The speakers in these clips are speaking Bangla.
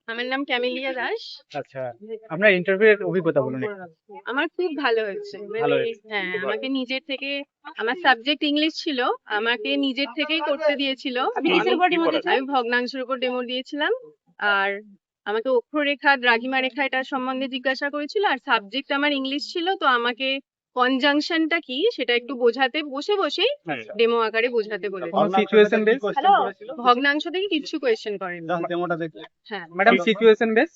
আমার নাম ক্যামেলিয়া দাস। আচ্ছা, আপনার ইন্টারভিউ এর অভিজ্ঞতা বলুন একটু। আমার খুব ভালো হয়েছে। ভালো মানে হয়েছে। হ্যাঁ, আমাকে নিজের থেকে আমার সাবজেক্ট ইংলিশ ছিল। আমাকে নিজের থেকেই করতে দিয়েছিল। আমি ভগ্নাংশের উপর ডেমো দিয়েছিলাম। আর আমাকে অক্ষরেখা, দ্রাঘিমা রেখা এটা সম্বন্ধে জিজ্ঞাসা করেছিল। আর সাবজেক্ট আমার ইংলিশ ছিল, তো আমাকে কনজাংশনটা কি সেটা একটু বোঝাতে বসেই আচ্ছা। ডেমো আকারে বোঝাতে বলেছিল। কোন সিচুয়েশন বেস? ভগ্নাংশ থেকে কিচ্ছু কোয়েশ্চেন করেনি। হ্যাঁ, ম্যাডাম সিচুয়েশন বেস?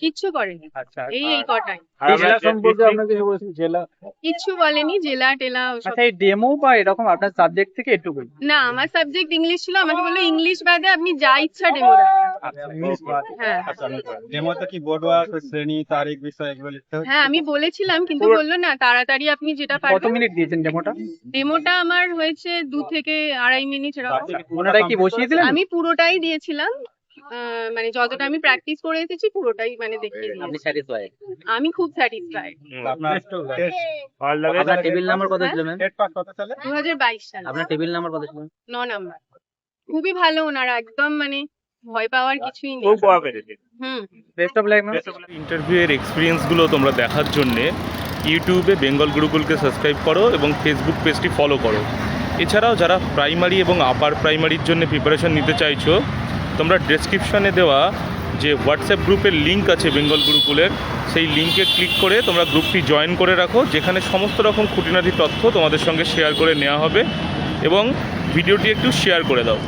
কিচ্ছু করেনি। আচ্ছা। এই কটাই। এই জেলা সম্পর্কে আপনাকে কিছু বলেছেন? জেলা? কিচ্ছু বলেনি, জেলা টেলা ওসব। আচ্ছা, এই ডেমো বা এরকম আপনার সাবজেক্ট থেকে একটুকুই? না, আমার সাবজেক্ট ইংলিশ ছিল। আমাকে বললো ইংলিশ বাদে আপনি যা ইচ্ছা ডেমো দেন। আচ্ছা, ইংলিশ বাদ। হ্যাঁ ডেমোতে কি বোর্ড ওয়ার্ক, শ্রেণী, তারিখ, বিষয় এগুলো লিখতে হচ্ছে? হ্যাঁ, আমি বলেছিলাম, কিন্তু বললো না, তাড়াতাড়ি আপনি যেটা কত পারবেন। মিনিট দিয়েছেন ডেমোটা? ডেমোটা আমার হয়েছে 2 থেকে 2.5 মিনিট এরকম। ওনারাই কি বসিয়ে দিলেন? আমি পুরোটাই দিয়েছিলাম। মানে যতটা আমি প্র্যাকটিস করে এসেছি পুরোটাই মানে দেখিয়ে দিয়েছি। আপনি স্যাটিসফাইড? আমি খুব স্যাটিসফাইড। আপনার আপনার টেবিল নাম্বার কত ছিল ম্যাম? টেট পাস কত সালে? 2022 সালে আপনার টেবিল নাম্বার কত ছিল? 9 নাম্বার। খুবই ভালো ওনারা, একদম মানে ভয় পাওয়ার কিছুই নেই। হুম। Best of luck ma'am. Interview এর এক্সপিরিয়েন্সগুলো তোমরা দেখার জন্যে ইউটিউবে বেঙ্গল গুরুকুলকে সাবস্ক্রাইব করো এবং ফেসবুক পেজটি ফলো করো। এছাড়াও যারা প্রাইমারি এবং আপার প্রাইমারির জন্য প্রিপারেশন নিতে চাইছো, তোমরা ডেসক্রিপশনে দেওয়া যে হোয়াটসঅ্যাপ গ্রুপের লিঙ্ক আছে বেঙ্গল গুরুকুলের, সেই লিঙ্কে ক্লিক করে তোমরা গ্রুপটি জয়েন করে রাখো, যেখানে সমস্ত রকম খুঁটিনাটি তথ্য তোমাদের সঙ্গে শেয়ার করে নেওয়া হবে। এবং ভিডিওটি একটু শেয়ার করে দাও।